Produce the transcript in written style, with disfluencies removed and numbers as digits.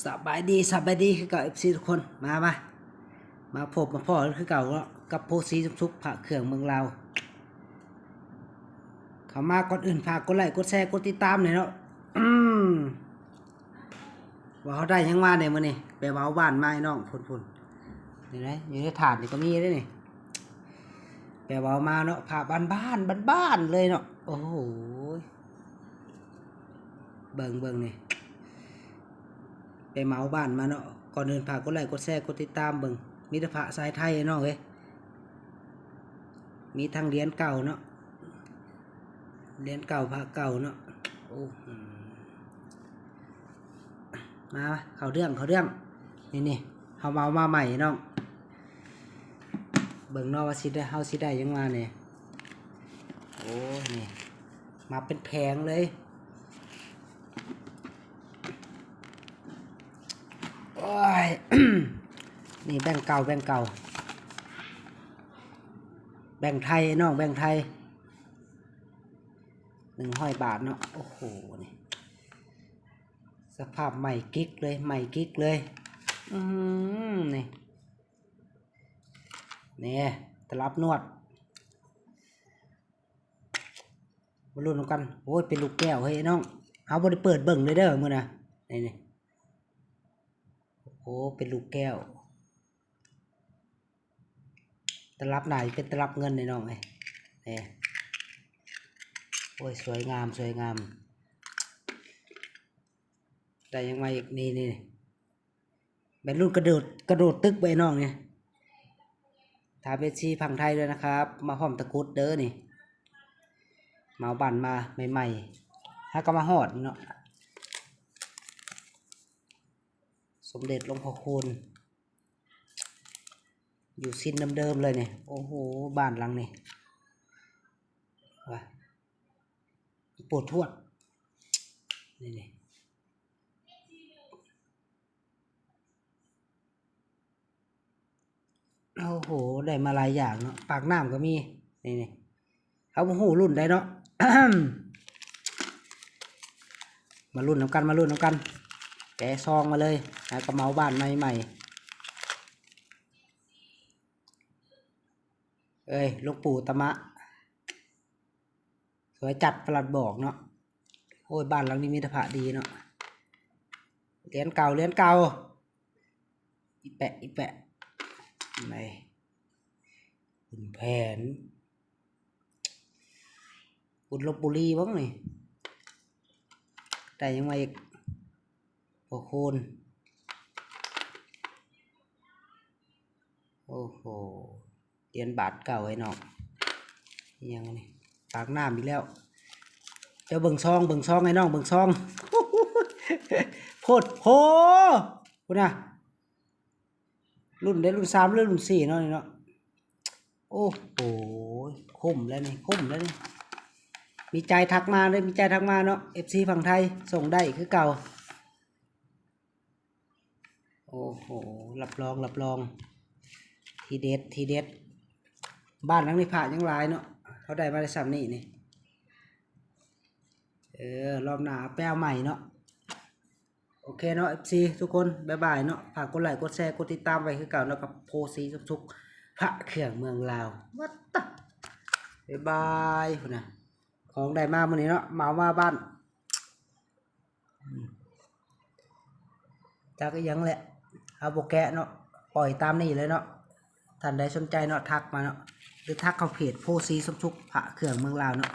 สบายดีคือเก่า FC ทุกคนมาพบมาพ่อคือเก่ากับโพสีทุกๆพระเครื่องเมืองลาวเข้ามาก่อนอื่นฝากกดไลค์กดแชร์กดติดตามหน่อยเนาะว่าเขาได้ยังมาเนี่ยมื้อนี้ไปเว้าบ้านมาให้น้องพุ่นนี่นะอยู่ในถาดนี่ก็มีด้วยนี่ไปเว้ามาเนาะพาบ้านเลยเนาะโอ้โหเบิ่งนี่ไปเมาบ้านมาเนาะก่อนอื่นฝากกดไลค์กดแชร์กดติดตามเบิ่งมีแต่พระสายไทยเนาะเว้ยมีทั้งเหรียญเก่าเนาะเหรียญเก่าพระเก่าเนาะโอ้มาเขาเรื่องนี่เขาเมามาใหม่เนาะเบิ่งเนาะว่าเฮาสิได้ยังมาเนี่ยโอ้นี่มาเป็นแผงเลยโอ้ย นี่แบงค์เก่าแบงค์ไทยน้องแบงค์ไทย100 บาทเนาะโอ้โหนี่สภาพใหม่กิ๊กเลยนี่ตลับนวดมาลุ้นกันโอ้ยเป็นลูกแก้วเฮ้ยน้องเอาบ่ได้เปิดเบิ่งเลยเด้อมื้อน่ะนี่โอ้เป็นลูกแก้วตลับไหนเป็นตลับเงินในน้องนี่โอ้ยสวยงามแต่ยังมาอีกนี่เป็นรุ่นกระโดดตึกไปน้องเนี่ยทาเบชีพังไทยด้วยนะครับมาพร้อมตะกุดเด้อนี่มาบั่นมาใหม่ๆถ้าก็มาหอดเนาะสมเด็จหลวงพ่อคูณอยู่สิ้นเดิมๆเลยเนี่ยโอ้โหบ้านหลังนี่ว่ะปวดทวดนี่โอ้โหได้มาหลายอย่างเนาะปากน้ำก็มีนี่เขาหูรุ่นได้เนาะ มารุ่นน้ำกันแกะซองมาเลยกระเมาบ้านใหม่เอ้ยลูกปู่ตะมะสวยจัดประหลัดบอกเนาะโอ้ยบ้านหลังนี้มีแต่พระดีเนาะเหรียญเก่าอีแปะไหนขุนแผนขุนลพบุรีบ้างนี่แต่ยังไงอีกโอ้โหเหรียญบาทเก่าไอ้น้องยังนี่ปากน้ำอีกแล้วเจ้าเบิ่งซองไอ้น้องเบิ่งซอง โพดโพคุณน่ะรุ่น3หรือรุ่น4เนาะนี่เนาะโอ้โหคุ้มแล้วนี่มีใจทักมาเนาะ FC ฝั่งไทยส่งได้คือเก่าโอ้โหรับรองทีเด็ดบ้านหลังนี้ผ่ายังหลายเนาะเขาได้มาได้ซ้ำนี่รอบหน้าแป้วใหม่เนาะโอเคเนาะ FC ทุกคนบ๊ายบายเนาะฝากกดไลค์กดแชร์กดติดตามไว้คือเก่าเนาะกับโพสีทุกๆพระเครื่องเมืองลาววัดตะบ๊ายบายพุ่นน่ะของได้มามื้อนี้เนาะเมาบ้านจากก็ยังแหละเอาโบแกะเนาะปล่อยตามนี่เลยเนาะท่านใดสนใจเนาะทักมาเนาะหรือทักเข้าเพจโพสีทุกๆพระเครื่องเมืองลาวเนาะ